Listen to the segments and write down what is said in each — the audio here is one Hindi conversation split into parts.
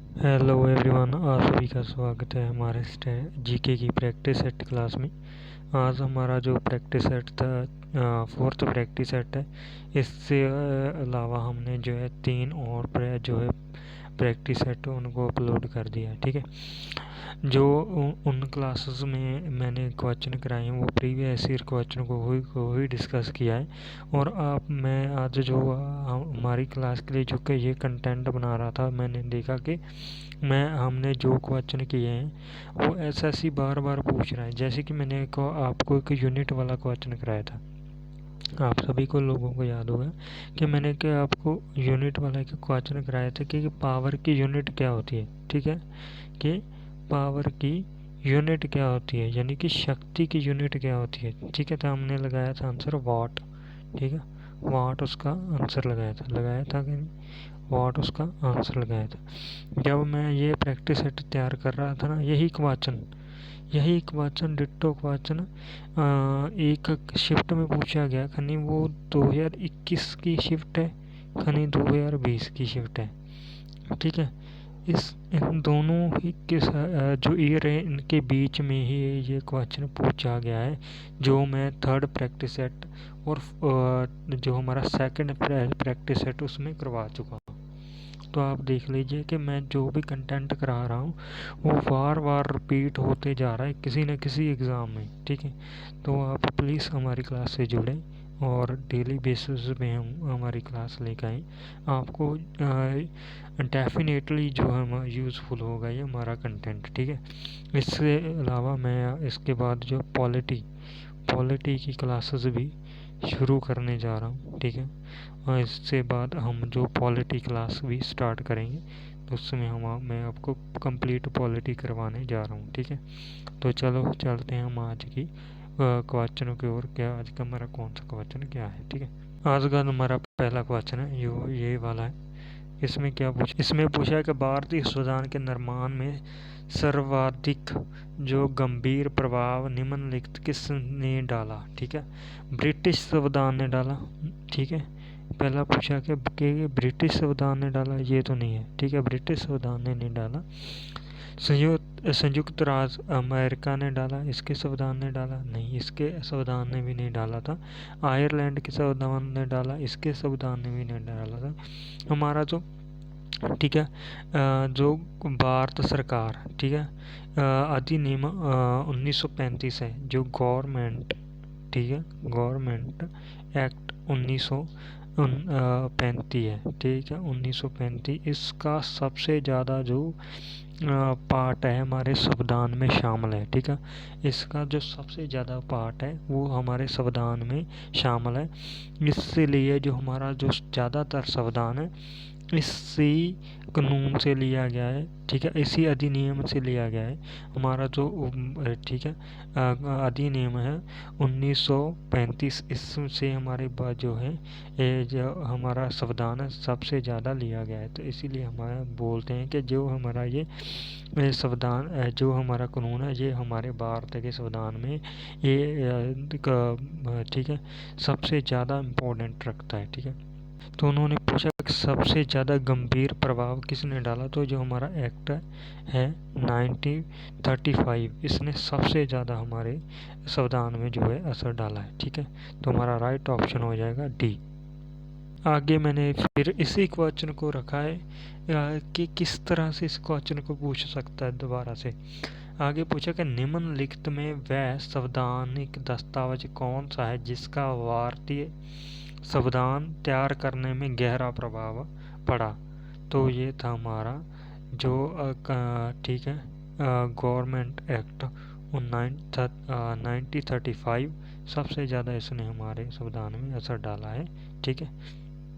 हेलो एवरीवन, आप सभी का स्वागत है हमारे जीके की प्रैक्टिस सेट क्लास में। आज हमारा जो प्रैक्टिस सेट था, फोर्थ प्रैक्टिस सेट है। इससे अलावा हमने जो है 3 और जो है प्रैक्टिस सेट उनको अपलोड कर दिया है। ठीक है, जो उन क्लासेस में मैंने क्वेश्चन कराए हैं वो प्रीवियस ईयर क्वेश्चन को ही डिस्कस किया है। और मैं आज जो हमारी क्लास के लिए जो कि ये कंटेंट बना रहा था, मैंने देखा कि हमने जो क्वेश्चन किए हैं वो एसएससी बार बार पूछ रहा है। जैसे कि मैंने आपको एक यूनिट वाला क्वेश्चन कराया था, आप सभी को लोगों को याद होगा कि मैंने क्या आपको यूनिट वाला एक क्वेश्चन कराया था कि पावर की यूनिट क्या होती है। ठीक है, कि पावर की यूनिट क्या होती है, यानी कि शक्ति की यूनिट क्या होती है। ठीक है, तो हमने लगाया था आंसर वाट। ठीक है, वाट उसका आंसर लगाया था कि नहीं, वाट उसका आंसर लगाया था। जब मैं ये प्रैक्टिस सेट तैयार कर रहा था ना, यही क्वेश्चन डिट्टो क्वेश्चन एक शिफ्ट में पूछा गया। खनी वो 2021 की शिफ्ट है, खनी 2020 की शिफ्ट है। ठीक है, इन दोनों ही के जो ईयर है इनके बीच में ही ये क्वेश्चन पूछा गया है, जो मैं थर्ड प्रैक्टिस सेट और जो हमारा सेकंड प्रैक्टिस सेट उसमें करवा चुका हूँ। तो आप देख लीजिए कि मैं जो भी कंटेंट करा रहा हूँ वो बार बार रिपीट होते जा रहा है किसी न किसी एग्ज़ाम में। ठीक है, तो आप प्लीज़ हमारी क्लास से जुड़ें और डेली बेसिस पे हम हमारी क्लास लेकर आएँ। आपको डेफिनेटली जो है यूज़फुल होगा ये हमारा कंटेंट। ठीक है, इससे अलावा मैं इसके बाद जो पॉलिटी की क्लासेस भी शुरू करने जा रहा हूँ। ठीक है, और इससे बाद हम जो पॉलिटी क्लास भी स्टार्ट करेंगे, तो उसमें मैं आपको कंप्लीट पॉलिटी करवाने जा रहा हूँ। ठीक है, तो चलो चलते हैं हम आज की क्वेश्चनों की ओर। क्या आज का हमारा कौन सा क्वेश्चन क्या है। ठीक है, आज का हमारा पहला क्वेश्चन है ये वाला है। इसमें पूछा है कि भारतीय संविधान के निर्माण में सर्वाधिक जो गंभीर प्रभाव निम्नलिखित किसने डाला। ठीक है, ब्रिटिश संविधान ने डाला। ठीक है, पहला पूछा कि ब्रिटिश संविधान ने डाला, ये तो नहीं है। ठीक है, ब्रिटिश संविधान ने नहीं डाला। संयुक्त राज्य अमेरिका ने डाला, इसके संविधान ने डाला नहीं, इसके संविधान ने भी नहीं डाला था। आयरलैंड के संविधान ने डाला, इसके संविधान ने भी नहीं डाला था। हमारा जो ठीक है, जो भारत सरकार, ठीक है, अधिनियम 1935 है, जो गवर्नमेंट, ठीक है, गवर्नमेंट एक्ट 1935 है। ठीक है, 1935, इसका सबसे ज़्यादा जो पार्ट है हमारे संविधान में शामिल है। ठीक है, इसका जो सबसे ज़्यादा पार्ट है वो हमारे संविधान में शामिल है। इसलिए जो हमारा जो ज़्यादातर संविधान है इसी कानून से लिया गया है। ठीक है, इसी अधिनियम से लिया गया है हमारा जो ठीक है, अधिनियम है 1935। इससे हमारे बाद जो है ये जो हमारा संविधान है सबसे ज़्यादा लिया गया है। तो इसीलिए हमारा बोलते हैं कि जो हमारा ये संविधान जो हमारा कानून है ये हमारे भारत के संविधान में ये ठीक है, सबसे ज़्यादा इम्पोर्टेंट रखता है। ठीक है, तो उन्होंने पूछा कि सबसे ज़्यादा गंभीर प्रभाव किसने डाला, तो जो हमारा एक्ट है 1935, इसने सबसे ज़्यादा हमारे संविधान में जो है असर डाला है। ठीक है, तो हमारा राइट ऑप्शन हो जाएगा डी। आगे मैंने फिर इसी क्वेश्चन को रखा है कि किस तरह से इस क्वेश्चन को पूछ सकता है दोबारा से। आगे पूछा कि निम्नलिखित में वह संवैधानिक दस्तावेज कौन सा है जिसका भारतीय संविधान तैयार करने में गहरा प्रभाव पड़ा। तो ये था हमारा जो ठीक है, गवर्नमेंट एक्ट 1935, सबसे ज़्यादा इसने हमारे संविधान में असर डाला है। ठीक है,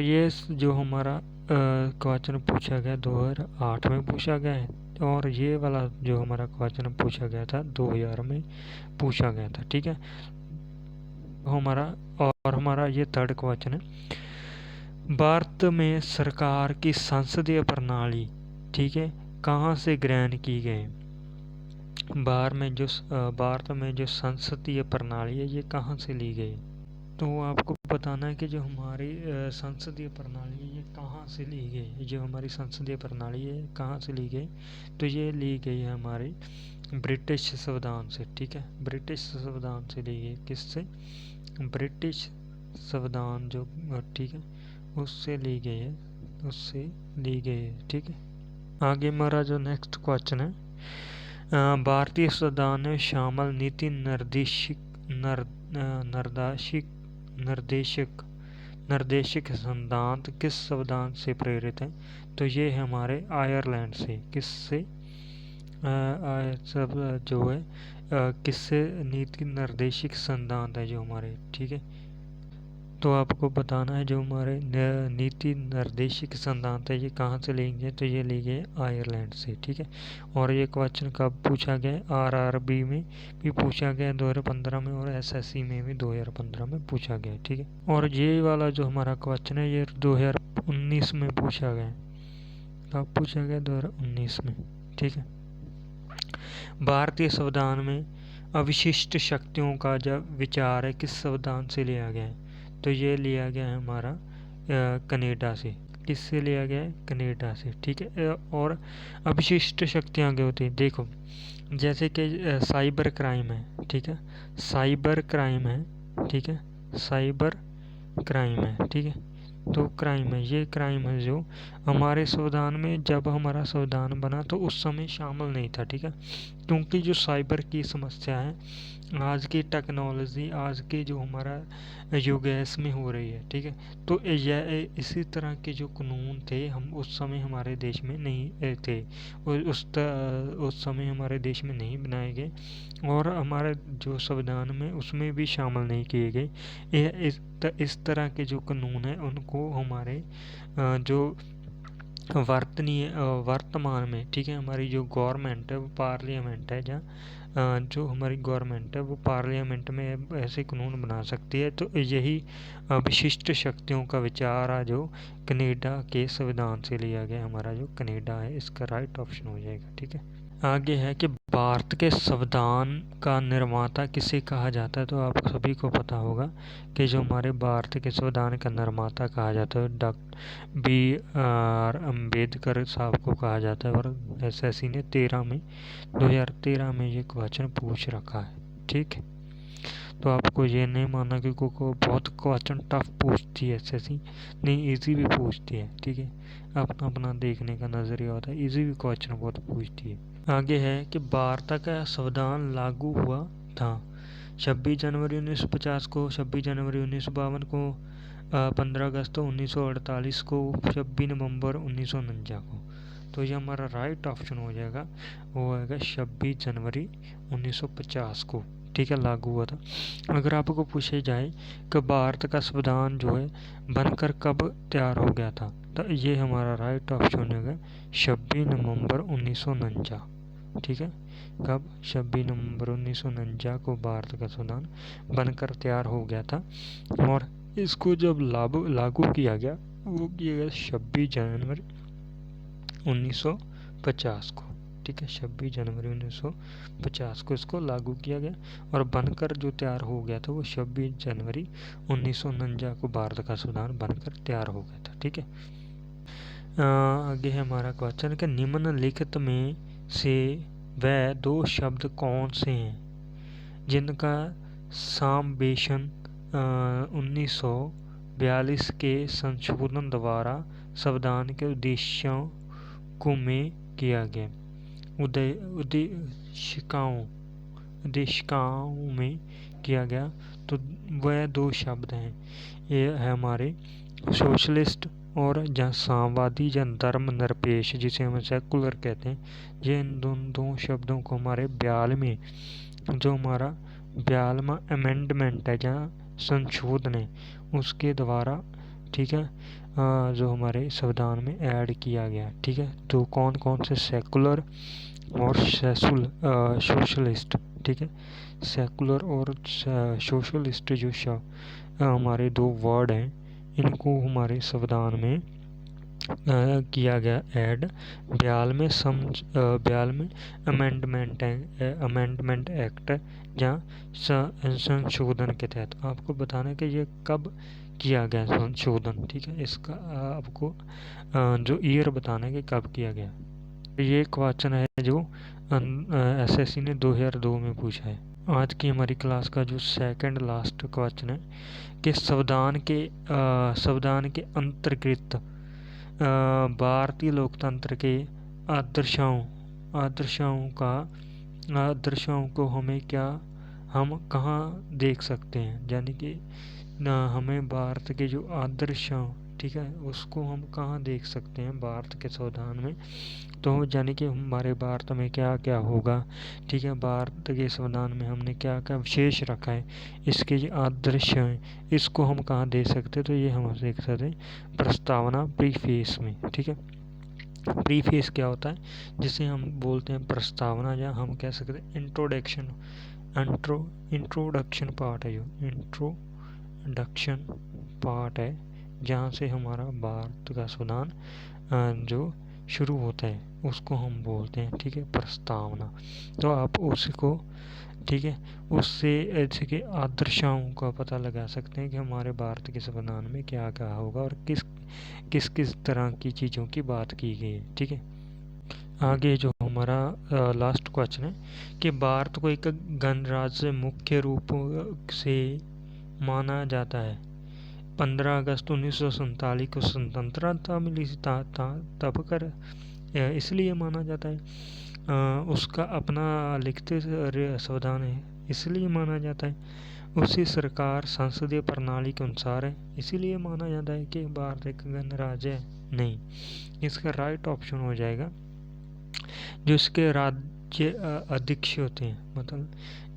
ये जो हमारा क्वेश्चन पूछा गया 2008 में पूछा गया है, और ये वाला जो हमारा क्वेश्चन पूछा गया था 2000 में पूछा गया था। ठीक है, हमारा और हमारा ये थर्ड क्वेश्चन है, भारत में सरकार की संसदीय प्रणाली, ठीक है, कहाँ से ग्रहण की गई। भारत में जो संसदीय प्रणाली है ये कहाँ से ली गई। तो आपको बताना है कि जो हमारी संसदीय प्रणाली है ये कहाँ से ली गई, जो हमारी संसदीय प्रणाली है कहाँ से ली गई, तो ये ली गई है हमारी ब्रिटिश संविधान से। ठीक है, ब्रिटिश संविधान से ली गई। किससे? ब्रिटिश संविधान जो, ठीक है, उससे ली गई है, उससे ली गई है। ठीक है, आगे हमारा जो नेक्स्ट क्वेश्चन है, भारतीय संविधान में शामिल नीति निर्देशिक सिद्धांत किस संविधान से प्रेरित है, तो ये है हमारे आयरलैंड से। किससे? सब जो है किससे नीति निर्देशिक सिद्धांत है जो हमारे। ठीक है, तो आपको बताना है जो हमारे नीति निर्देशिक सिद्धांत है ये कहाँ से लेंगे, तो ये लिए गए आयरलैंड से। ठीक है, और ये क्वेश्चन कब पूछा गया? आरआरबी में भी पूछा गया 2015 में, और एसएससी में भी 2015 में पूछा गया। ठीक है, और ये वाला जो हमारा क्वेश्चन है ये 2019 में पूछा गया। कब पूछा गया? 2019 में। ठीक है, भारतीय संविधान में अविशिष्ट शक्तियों का जब विचार है किस संविधान से लिया गया है, तो ये लिया गया है हमारा कनाडा से। किससे लिया गया है? कनाडा से। ठीक है, और अविशिष्ट शक्तियाँ क्या होती हैं? देखो, जैसे कि साइबर क्राइम है। ठीक है, साइबर क्राइम है। ठीक है, साइबर क्राइम है। ठीक है, तो क्राइम है, ये क्राइम है जो हमारे संविधान में, जब हमारा संविधान बना तो उस समय शामिल नहीं था। ठीक है, क्योंकि जो साइबर की समस्या है, आज की टेक्नोलॉजी, आज के जो हमारा युग है इसमें हो रही है। ठीक है, तो यह इसी तरह के जो कानून थे हम उस समय हमारे देश में नहीं थे, उस समय हमारे देश में नहीं बनाए गए, और हमारे जो संविधान में उसमें भी शामिल नहीं किए गए। इस तरह के जो कानून हैं उनको हमारे जो वर्तमान में, ठीक है, हमारी जो गवर्नमेंट है वो पार्लियामेंट है, जहाँ जो हमारी गवर्नमेंट है वो पार्लियामेंट में ऐसे कानून बना सकती है। तो यही विशिष्ट शक्तियों का विचार है जो कनाडा के संविधान से लिया गया। हमारा जो कनाडा है इसका राइट ऑप्शन हो जाएगा। ठीक है, आगे है कि भारत के संविधान का निर्माता किसे कहा जाता है, तो आप सभी को पता होगा कि जो हमारे भारत के संविधान का निर्माता कहा जाता है डॉक्टर BR अम्बेडकर साहब को कहा जाता है, और एसएससी ने 2013 में ये क्वेश्चन पूछ रखा है। ठीक है, तो आपको ये नहीं मानना कि को बहुत क्वेश्चन टफ पूछती है एसएससी, नहीं, इजी भी पूछती है। ठीक है, अपना अपना देखने का नज़रिया होता है, इजी भी क्वेश्चन बहुत पूछती है। आगे है कि भारत का संविधान लागू हुआ था 26 जनवरी 1950 को, 26 जनवरी 1952 को, 15 अगस्त 1948 को, 26 नवंबर 1949 को। तो ये हमारा राइट ऑप्शन हो जाएगा, वो होगा 26 जनवरी 1950 को। ठीक है, लागू हुआ था। अगर आपको पूछे जाए कि भारत का संविधान जो है बनकर कब तैयार हो गया था, तो ये हमारा राइट ऑप्शन होगा 26 नवंबर 1949। ठीक है, कब? 26 नवंबर 1949 को भारत का संविधान बनकर तैयार हो गया था, और इसको जब लागू किया गया वो किया गया 26 जनवरी 1950 को। ठीक है, 26 जनवरी 1950 को इसको लागू किया गया, और बनकर जो तैयार हो गया था वो 26 जनवरी 1949 को भारत का संविधान बनकर तैयार हो गया था। ठीक है, आगे है हमारा क्वेश्चन कि निम्नलिखित में से वह दो शब्द कौन से हैं जिनका समावेशन 1942 के संशोधन द्वारा संविधान के उद्देश्यों में किया गया। उद्देशिकाओं में किया गया, तो वह दो शब्द हैं, ये है हमारे सोशलिस्ट और जहाँ साम्यवादी या धर्मनिरपेक्ष, जिसे हम सेकुलर कहते हैं। ये इन दो शब्दों को हमारे 42वें जो हमारा 42वां अमेंडमेंट है, जहाँ संशोधन है, उसके द्वारा, ठीक है, जो हमारे संविधान में ऐड किया गया। ठीक है, तो कौन कौन से? सेकुलर और सोशलिस्ट। ठीक है, सेकुलर और सोशलिस्ट जो हमारे दो वर्ड हैं, इनको हमारे संविधान में किया गया ऐड ब्याल में अमेंडमेंट एक्ट जहाँ संशोधन के तहत आपको बताना है कि ये कब किया गया संशोधन। ठीक है, इसका आपको जो ईयर बताना है कि कब किया गया। ये क्वेश्चन है जो एसएससी ने 2002 में पूछा है। आज की हमारी क्लास का जो सेकंड लास्ट क्वेश्चन है कि संविधान के अंतर्गत भारतीय लोकतंत्र के आदर्शों को हम कहाँ देख सकते हैं, यानी कि हमें भारत के जो आदर्श, ठीक है, उसको हम कहाँ देख सकते हैं भारत के संविधान में। तो यानी कि हमारे भारत में क्या क्या होगा, ठीक है, भारत के संविधान में हमने क्या क्या विशेष रखा है, इसके जो आदर्श हैं इसको हम कहाँ देख सकते हैं। तो ये हम देख सकते हैं प्रस्तावना प्रीफेस में। ठीक है, प्रीफेस क्या होता है, जिसे हम बोलते हैं प्रस्तावना, या हम कह सकते हैं इंट्रोडक्शन पार्ट है। इंट्रोडक्शन पार्ट है जहाँ से हमारा भारत का संविधान जो शुरू होता है उसको हम बोलते हैं, ठीक है, प्रस्तावना। तो आप उसको, ठीक है, उससे ऐसे के आदर्शों का पता लगा सकते हैं कि हमारे भारत के संविधान में क्या क्या होगा और किस किस तरह की चीज़ों की बात की गई है। ठीक है, आगे जो हमारा लास्ट क्वेश्चन है कि भारत को एक गणराज्य मुख्य रूप से माना जाता है। 15 अगस्त 1947 को स्वतंत्रता मिली तब कर इसलिए माना जाता है। उसका अपना लिखित संविधान है इसलिए माना जाता है। उसी सरकार संसदीय प्रणाली के अनुसार है इसीलिए माना जाता है कि भारत एक गणराज्य है। नहीं, इसका राइट ऑप्शन हो जाएगा जो इसके राज्य अध्यक्ष होते हैं, मतलब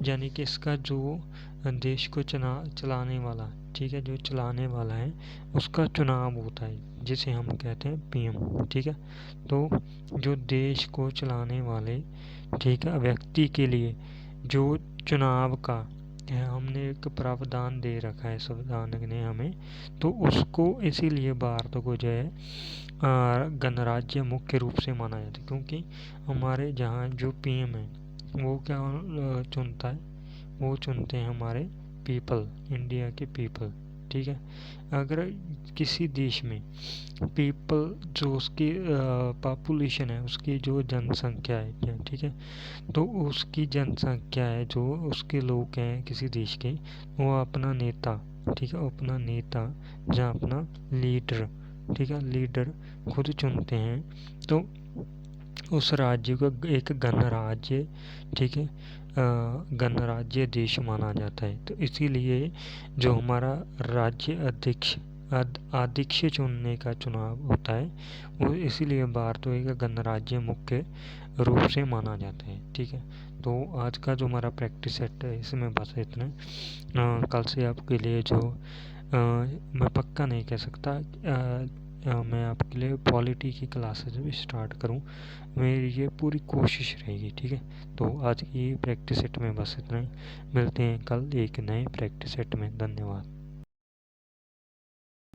यानी कि इसका जो देश को चलाने वाला, ठीक है, जो चलाने वाला है उसका चुनाव होता है जिसे हम कहते हैं पीएम। ठीक है, तो जो देश को चलाने वाले, ठीक है, व्यक्ति के लिए जो चुनाव का हमने एक प्रावधान दे रखा है संविधान ने हमें, तो उसको इसीलिए भारत को जो है गणराज्य मुख्य रूप से माना जाता है, क्योंकि हमारे जहाँ जो पीएम है वो क्या चुनता है, वो चुनते हैं हमारे पीपल, इंडिया के पीपल। ठीक है, अगर किसी देश में पीपल जो उसकी पॉपुलेशन है, उसकी जो जनसंख्या है, ठीक है, तो उसकी जनसंख्या है, जो उसके लोग हैं किसी देश के, वो अपना नेता, ठीक है, अपना नेता जहाँ अपना लीडर, ठीक है, लीडर खुद चुनते हैं, तो उस राज्य को एक गणराज्य, ठीक है, गणराज्य देश माना जाता है। तो इसीलिए जो हमारा राज्य अध्यक्ष चुनने का चुनाव होता है वो इसीलिए भारत एक गणराज्य मुख्य रूप से माना जाता है। ठीक है, तो आज का जो हमारा प्रैक्टिस सेट है इसमें बस इतना। कल से आपके लिए जो मैं पक्का नहीं कह सकता, मैं आपके लिए पॉलिटी की क्लासेस भी स्टार्ट करूं, मेरी ये पूरी कोशिश रहेगी। ठीक है, तो आज की प्रैक्टिस सेट में बस इतना ही। मिलते हैं कल एक नए प्रैक्टिस सेट में। धन्यवाद।